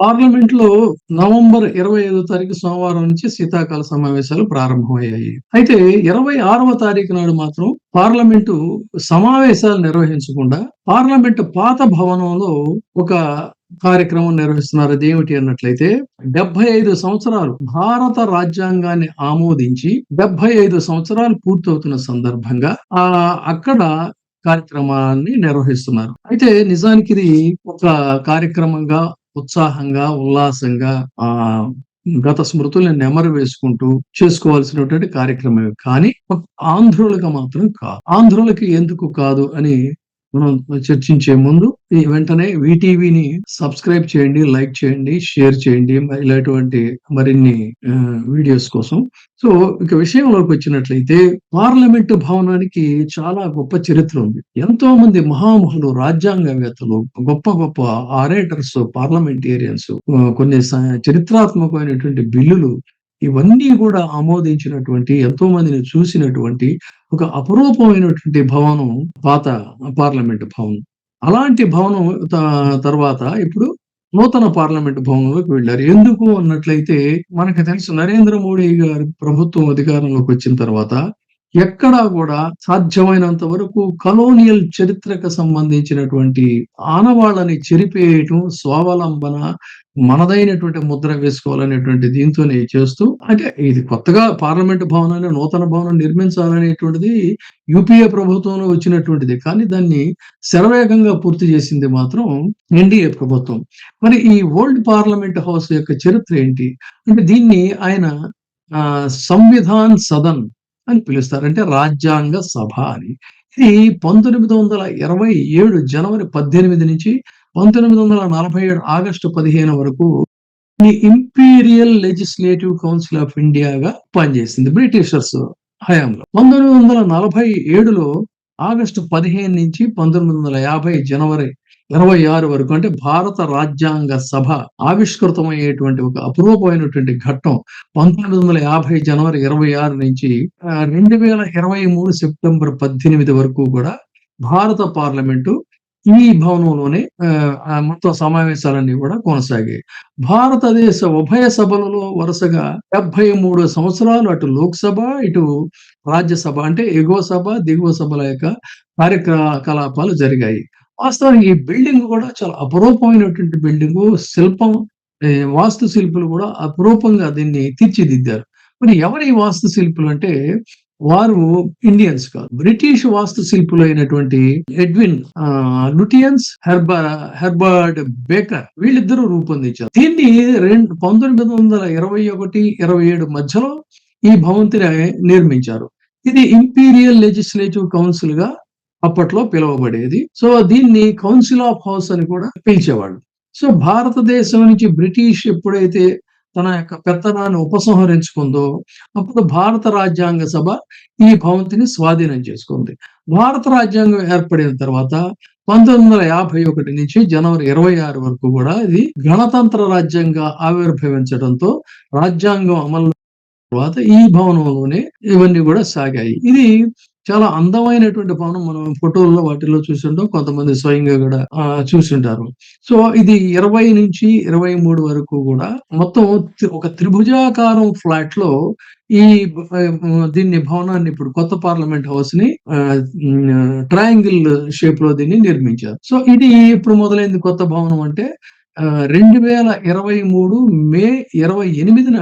Parliament లో November 25 తారీఖు సోమవారం నుంచి శీతాకాల సమావేశాలు ప్రారంభమయ్యాయి. అయితే 26వ తారీఖు నాడు మాత్రం పార్లమెంటు సమావేశాలు నిర్వహించకుండా పార్లమెంటు పాత భవనంలో ఒక కార్యక్రమం నిర్వహిస్తున్నారు. అదేమిటి అన్నట్లయితే 75 సంవత్సరాలు భారత రాజ్యాంగాన్ని ఆమోదించి 75 సంవత్సరాలు పూర్తవుతున్న సందర్భంగా అక్కడ కార్యక్రమాన్ని నిర్వహిస్తున్నారు. అయితే నిజానికి ఇది ఒక కార్యక్రమంగా, ఉత్సాహంగా, ఉల్లాసంగా గత స్మృతుల్ని నెమరు వేసుకుంటూ చేసుకోవాల్సినటువంటి కార్యక్రమమే. కానీ ఆంధ్రులకు మాత్రం కాదు. ఆంధ్రులకి ఎందుకు కాదు అని మనం చర్చించే ముందు వెంటనే వీటీవీని సబ్స్క్రైబ్ చేయండి, లైక్ చేయండి, షేర్ చేయండి ఇలాంటి మరిన్ని వీడియోస్ కోసం. సో ఇక విషయంలోకి వచ్చినట్లయితే పార్లమెంటు భవనానికి చాలా గొప్ప చరిత్ర ఉంది. ఎంతో మంది మహామహులు, రాజ్యాంగవేత్తలు, గొప్ప గొప్ప ఆరేటర్స్, పార్లమెంటేరియన్స్, కొన్ని చరిత్రాత్మకమైనటువంటి బిల్లులు ఇవన్నీ కూడా ఆమోదించినటువంటి, ఎంతో మందిని చూసినటువంటి ఒక అపురూపమైనటువంటి భవనం పాత పార్లమెంటు భవనం. అలాంటి భవనం తర్వాత ఇప్పుడు నూతన పార్లమెంటు భవనంలోకి వెళ్ళారు. ఎందుకు అన్నట్లయితే మనకు తెలుసు, నరేంద్ర మోడీ గారి ప్రభుత్వం అధికారంలోకి వచ్చిన తర్వాత ఎక్కడా కూడా సాధ్యమైనంత వరకు కలోనియల్ చరిత్రకు సంబంధించినటువంటి ఆనవాళ్ళని చెరిపేయటం, స్వావలంబన, మనదైనటువంటి ముద్ర వేసుకోవాలనేటువంటి దీంతోనే చేస్తూ, అంటే ఇది కొత్తగా పార్లమెంటు భవనాన్ని, నూతన భవనం నిర్మించాలనేటువంటిది యూపీఏ ప్రభుత్వంలో వచ్చినటువంటిది. కానీ దాన్ని శరవేగంగా పూర్తి చేసింది మాత్రం ఎన్డీఏ ప్రభుత్వం. మరి ఈ ఓల్డ్ పార్లమెంట్ హౌస్ యొక్క చరిత్ర ఏంటి అంటే, దీన్ని ఆయన సంవిధాన్ సదన్ అని పిలుస్తారు. అంటే రాజ్యాంగ సభ అని. ఇది 1927 జనవరి 18 నుంచి 1947 ఆగస్టు 15 వరకు ఈ ఇంపీరియల్ లెజిస్లేటివ్ కౌన్సిల్ ఆఫ్ ఇండియాగా పనిచేసింది బ్రిటిషర్స్ హయాంలో. 1947లో ఆగస్టు 15 నుంచి 1950 జనవరి 26 వరకు, అంటే భారత రాజ్యాంగ సభ ఆవిష్కృతమయ్యేటువంటి ఒక అపురూపమైనటువంటి ఘట్టం 1950 జనవరి 26 నుంచి 2023 సెప్టెంబర్ 18 వరకు కూడా భారత పార్లమెంటు ఈ భవనంలోనే మొత్తం సమావేశాలన్నీ కూడా కొనసాగాయి. భారతదేశ ఉభయ సభలలో వరుసగా 73 సంవత్సరాలు అటు లోక్సభ, ఇటు రాజ్యసభ, అంటే ఎగువ సభ, దిగువ సభల యొక్క కార్యకలాపాలు జరిగాయి. వాస్తవానికి ఈ బిల్డింగ్ కూడా చాలా అపురూపమైనటువంటి బిల్డింగు. శిల్పం, వాస్తు శిల్పులు కూడా అపురూపంగా దీన్ని తీర్చిదిద్దారు. మరి ఎవరి వాస్తు శిల్పులు అంటే, వారు ఇండియన్స్ కాదు, బ్రిటిష్ వాస్తు శిల్పులు అయినటువంటి ఎడ్విన్ లుటియన్స్, హెర్బర్ట్ బేకర్, వీళ్ళిద్దరూ రూపొందించారు. దీన్ని 1921-27 మధ్యలో ఈ భవంతిని నిర్మించారు. ఇది ఇంపీరియల్ లెజిస్లేటివ్ కౌన్సిల్ గా అప్పట్లో పిలువబడేది. సో దీన్ని కౌన్సిల్ ఆఫ్ హౌస్ అని కూడా పిలిచేవాళ్ళు. సో భారతదేశం నుంచి బ్రిటిష్ ఎప్పుడైతే తన యొక్క పెత్తనాన్ని ఉపసంహరించుకుందో, అప్పుడు భారత రాజ్యాంగ సభ ఈ భవంతిని స్వాధీనం చేసుకుంది. భారత రాజ్యాంగం ఏర్పడిన తర్వాత 1951 నుంచి జనవరి 26 వరకు కూడా ఇది గణతంత్ర రాజ్యంగా ఆవిర్భవించడంతో రాజ్యాంగం అమలు తర్వాత ఈ భవనంలోనే ఇవన్నీ కూడా సాగాయి. ఇది చాలా అందమైనటువంటి భవనం. మనం ఫోటోల్లో వాటిల్లో చూసుంటాం, కొంతమంది స్వయంగా కూడా చూసుంటారు. సో ఇది 20 నుంచి 23 వరకు కూడా మొత్తం ఒక త్రిభుజాకారం ఫ్లాట్ లో ఈ దీన్ని భవనాన్ని, ఇప్పుడు కొత్త పార్లమెంట్ హౌస్ ని ట్రయాంగిల్ షేప్ లో దీన్ని నిర్మించారు. సో ఇది ఇప్పుడు మొదలైంది కొత్త భవనం అంటే 2023 మే 28న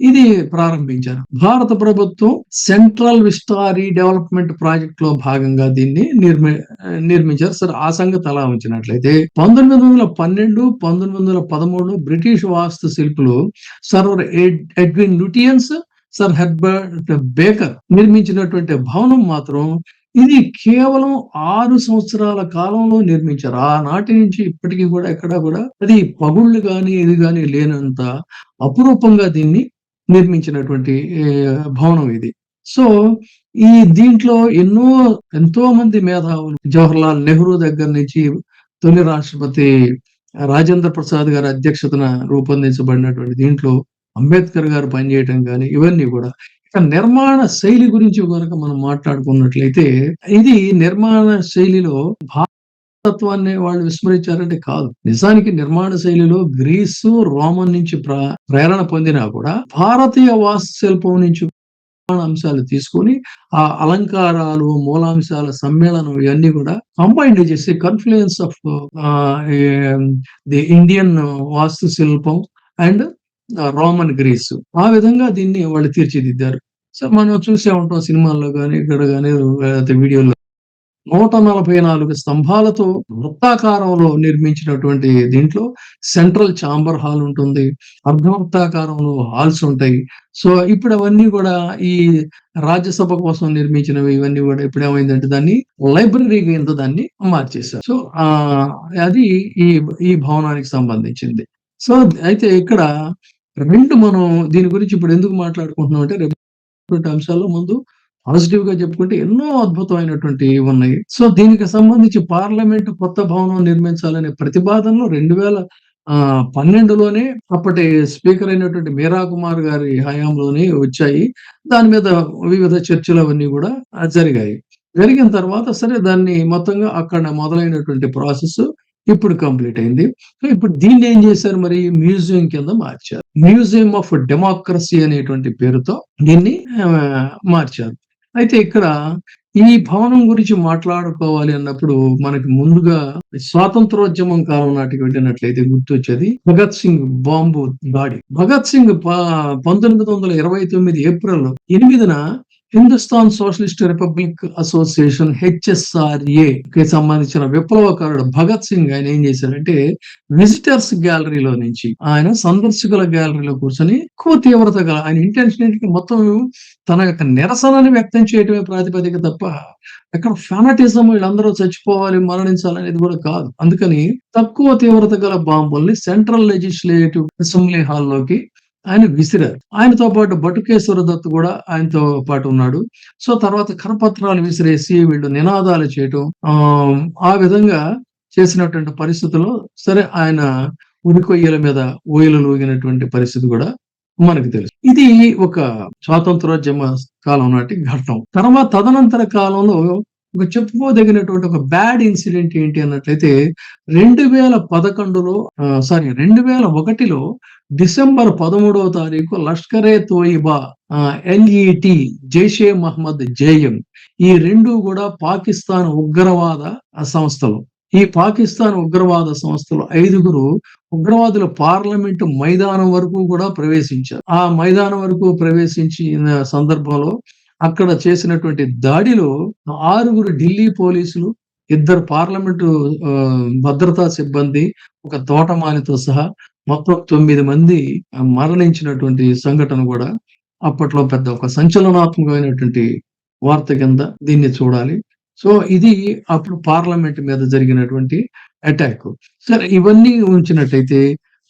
ఇది ప్రారంభించారు. భారత ప్రభుత్వం సెంట్రల్ విస్టా రీడెవలప్మెంట్ ప్రాజెక్ట్ లో భాగంగా దీన్ని నిర్మించారు. సరే, ఆ సంగతి అలా ఉంచినట్లయితే 1912, 1913 బ్రిటిష్ వాస్తు శిల్పులు sir Edwin Lutyens, sir Herbert Baker నిర్మించినటువంటి భవనం మాత్రం ఇది కేవలం 6 సంవత్సరాల కాలంలో నిర్మించారు. ఆనాటి నుంచి ఇప్పటికీ కూడా ఎక్కడా కూడా అది పగుళ్ళు గాని ఇది గాని లేనంత అపురూపంగా దీన్ని నిర్మించినటువంటి భవనం ఇది. సో ఈ దీంట్లో ఎంతో మంది మేధావులు, జవహర్లాల్ నెహ్రూ దగ్గర నుంచి తొలి రాష్ట్రపతి రాజేంద్ర ప్రసాద్ గారి అధ్యక్షతన రూపొందించబడినటువంటి దీంట్లో అంబేద్కర్ గారు పనిచేయటం కానీ ఇవన్నీ కూడా. ఇక నిర్మాణ శైలి గురించి కనుక మనం మాట్లాడుకున్నట్లయితే, ఇది నిర్మాణ శైలిలో తత్వాన్ని వాళ్ళు విస్మరించారంటే కాదు. నిజానికి నిర్మాణ శైలిలో గ్రీసు, రోమన్ నుంచి ప్రేరణ పొందినా కూడా భారతీయ వాస్తుశిల్పం నుంచి అంశాలు తీసుకొని ఆ అలంకారాలు, మూలాంశాల సమ్మేళనం ఇవన్నీ కూడా కంబైన్డ్ చేసి కన్ఫ్లుయెన్స్ ఆఫ్ ది ఇండియన్ వాస్తుశిల్పం అండ్ రోమన్ గ్రీసు ఆ విధంగా దీన్ని వాళ్ళు తీర్చిదిద్దారు. సో మనం చూసే ఉంటాం సినిమాల్లో గానీ, ఇక్కడ గానీ వీడియోలో 144 స్తంభాలతో వృత్తాకారంలో నిర్మించినటువంటి దీంట్లో సెంట్రల్ చాంబర్ హాల్ ఉంటుంది. అర్ధవృత్తాకారంలో హాల్స్ ఉంటాయి. సో ఇప్పుడు అవన్నీ కూడా ఈ రాజ్యసభ కోసం నిర్మించినవి ఇవన్నీ కూడా ఇప్పుడేమైందంటే దాన్ని లైబ్రరీ కింద దాన్ని మార్చేశారు. సో అది ఈ ఈ భవనానికి సంబంధించింది. సో అయితే ఇక్కడ మనం దీని గురించి ఇప్పుడు ఎందుకు మాట్లాడుకుంటున్నాం అంటే అంశాల్లో ముందు పాజిటివ్ గా చెప్పుకుంటే ఎన్నో అద్భుతమైనటువంటి ఉన్నాయి. సో దీనికి సంబంధించి పార్లమెంట్ కొత్త భవనం నిర్మించాలనే ప్రతిపాదనలు 2012లోనే అప్పటి స్పీకర్ అయినటువంటి మీరా కుమార్ గారి హయాంలోనే వచ్చాయి. దాని మీద వివిధ చర్చలు అవన్నీ కూడా జరిగాయి. జరిగిన తర్వాత సరే దాన్ని మొత్తంగా అక్కడ మొదలైనటువంటి ప్రాసెస్ ఇప్పుడు కంప్లీట్ అయింది. సో ఇప్పుడు దీన్ని ఏం చేశారు మరి మ్యూజియం కింద మార్చారు. మ్యూజియం ఆఫ్ డెమోక్రసీ అనేటువంటి పేరుతో దీన్ని మార్చారు. అయితే ఇక్కడ ఈ భవనం గురించి మాట్లాడుకోవాలి అన్నప్పుడు మనకి ముందుగా స్వాతంత్రోద్యమం కాలం నాటికి వెళ్ళినట్లయితే గుర్తొచ్చేది భగత్ సింగ్ బాంబు దాడి. భగత్ సింగ్ 1929 ఏప్రిల్ 8న Hindustan socialist republic association HSRA కి సంబంధించిన విప్లవకారుడు భగత్ సింగ్ ఆయన ఏం చేశారంటే విజిటర్స్ గ్యాలరీలో నుంచి ఆయన సందర్శకుల గ్యాలరీలో కూర్చొని ఎక్కువ తీవ్రత గల ఆయన ఇంటెన్షన్ ఏంటంటే మొత్తం తన యొక్క నిరసనని వ్యక్తం చేయటమే ప్రాతిపదిక తప్ప ఎక్కడ ఫానటిజం వీళ్ళందరూ చచ్చిపోవాలి మరణించాలి అనేది కూడా కాదు. అందుకని తక్కువ తీవ్రత గల బాంబుల్ని సెంట్రల్ లెజిస్లేటివ్ అసెంబ్లీ హాల్లోకి ఆయన విసిరారు. ఆయనతో పాటు బటుకేశ్వర దత్ కూడా ఆయనతో పాటు ఉన్నాడు. సో తర్వాత కరపత్రాలు విసిరేసి వీళ్ళు నినాదాలు చేయటం ఆ విధంగా చేసినటువంటి పరిస్థితుల్లో సరే ఆయన ఉరికొయ్యల మీద ఊయలు ఊగినటువంటి పరిస్థితి కూడా మనకు తెలుసు. ఇది ఒక స్వాతంత్రోద్యమ కాలం నాటి ఘట్టం. తర్వాత తదనంతర కాలంలో ఒక చెప్పుకోదగినటువంటి ఒక బ్యాడ్ ఇన్సిడెంట్ ఏంటి అన్నట్లయితే 2001లో డిసెంబర్ 13వ తారీఖు లష్కరే తోయిబా LET జైషే మహమ్మద్ JM ఈ రెండు కూడా పాకిస్తాన్ ఉగ్రవాద సంస్థలు. ఈ పాకిస్తాన్ ఉగ్రవాద సంస్థలు 5 ఉగ్రవాదుల పార్లమెంటు మైదానం వరకు కూడా ప్రవేశించారు. ఆ మైదానం వరకు ప్రవేశించిన సందర్భంలో అక్కడ చేసినటువంటి దాడిలో 6 ఢిల్లీ పోలీసులు, 2 పార్లమెంటు భద్రతా సిబ్బంది, ఒక తోటమాలితో సహా మొత్తం 9 మంది మరణించినటువంటి సంఘటన కూడా అప్పట్లో పెద్ద ఒక సంచలనాత్మకమైనటువంటి వార్త కింద దీన్ని చూడాలి. సో ఇది అప్పుడు పార్లమెంట్ మీద జరిగినటువంటి అటాక్. సరే ఇవన్నీ ఉంచినట్టయితే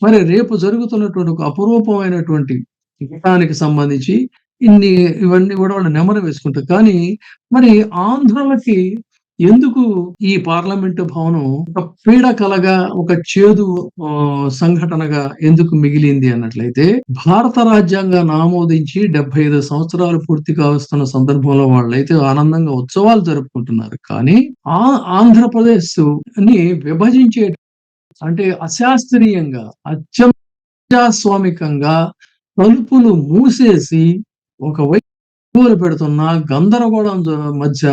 మరి రేపు జరుగుతున్నటువంటి ఒక అపురూపమైనటువంటి ఘటానికి సంబంధించి ఇవన్నీ కూడా వాళ్ళు నెమరు వేసుకుంటారు. కానీ మరి ఆంధ్రులకి ఎందుకు ఈ పార్లమెంటు భవనం ఒక పీడకలగా ఒక చేదు సంఘటనగా ఎందుకు మిగిలింది అన్నట్లయితే భారత రాజ్యాంగాన్ని ఆమోదించి 75 సంవత్సరాలు పూర్తి కావస్తున్న సందర్భంలో వాళ్ళైతే ఆనందంగా ఉత్సవాలు జరుపుకుంటున్నారు. కానీ ఆంధ్రప్రదేశ్ ని విభజించే అంటే అశాస్త్రీయంగా అత్యస్వామికంగా తలుపులు మూసేసి ఒక పెడుతున్న గందరగోళం మధ్య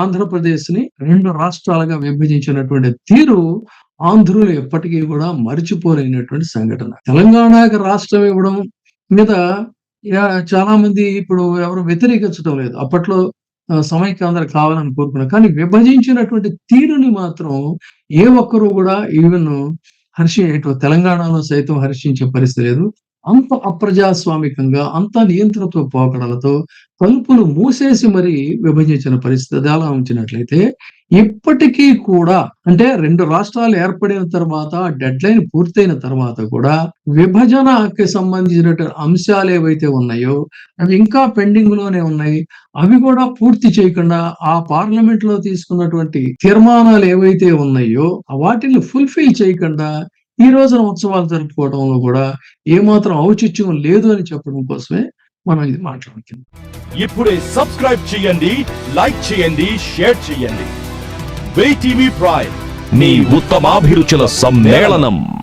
ఆంధ్రప్రదేశ్ ని 2 రాష్ట్రాలుగా విభజించినటువంటి తీరు ఆంధ్రులు ఎప్పటికీ కూడా మరిచిపోలేనటువంటి సంఘటన. తెలంగాణకి రాష్ట్రం ఇవ్వడం మీద చాలా మంది ఇప్పుడు ఎవరు వ్యతిరేకించడం లేదు. అప్పట్లో సమైక్యాంధ్ర కావాలని కోరుకున్నారు. కానీ విభజించినటువంటి తీరుని మాత్రం ఏ ఒక్కరు కూడా ఈవెన్ తెలంగాణలో సైతం హర్షించే పరిస్థితి లేదు. అంత అప్రజాస్వామికంగా అంత నియంత్రణతో పోకడలతో తలుపులు మూసేసి మరి విభజించిన పరిస్థితి అలా ఉంచినట్లయితే ఇప్పటికీ కూడా అంటే 2 రాష్ట్రాలు ఏర్పడిన తర్వాత డెడ్ లైన్ పూర్తయిన తర్వాత కూడా విభజనకి సంబంధించినటువంటి అంశాలు ఏవైతే ఉన్నాయో అవి ఇంకా పెండింగ్ లోనే ఉన్నాయి. అవి కూడా పూర్తి చేయకుండా ఆ పార్లమెంట్ లో తీసుకున్నటువంటి తీర్మానాలు ఏవైతే ఉన్నాయో వాటిని ఫుల్ఫిల్ చేయకుండా ఈ రోజున ఉత్సవాలు జరుపుకోవడంలో కూడా ఏమాత్రం ఔచిత్యం లేదు అని చెప్పడం కోసమే మనం ఇది మాట్లాడుతున్నాం. ఇప్పుడే సబ్స్క్రైబ్ చేయండి, లైక్ చేయండి, షేర్ చేయండి. వే టీవీ ప్రైమ్ నీ ఉత్తమాభిరుచుల సమ్మేళనం.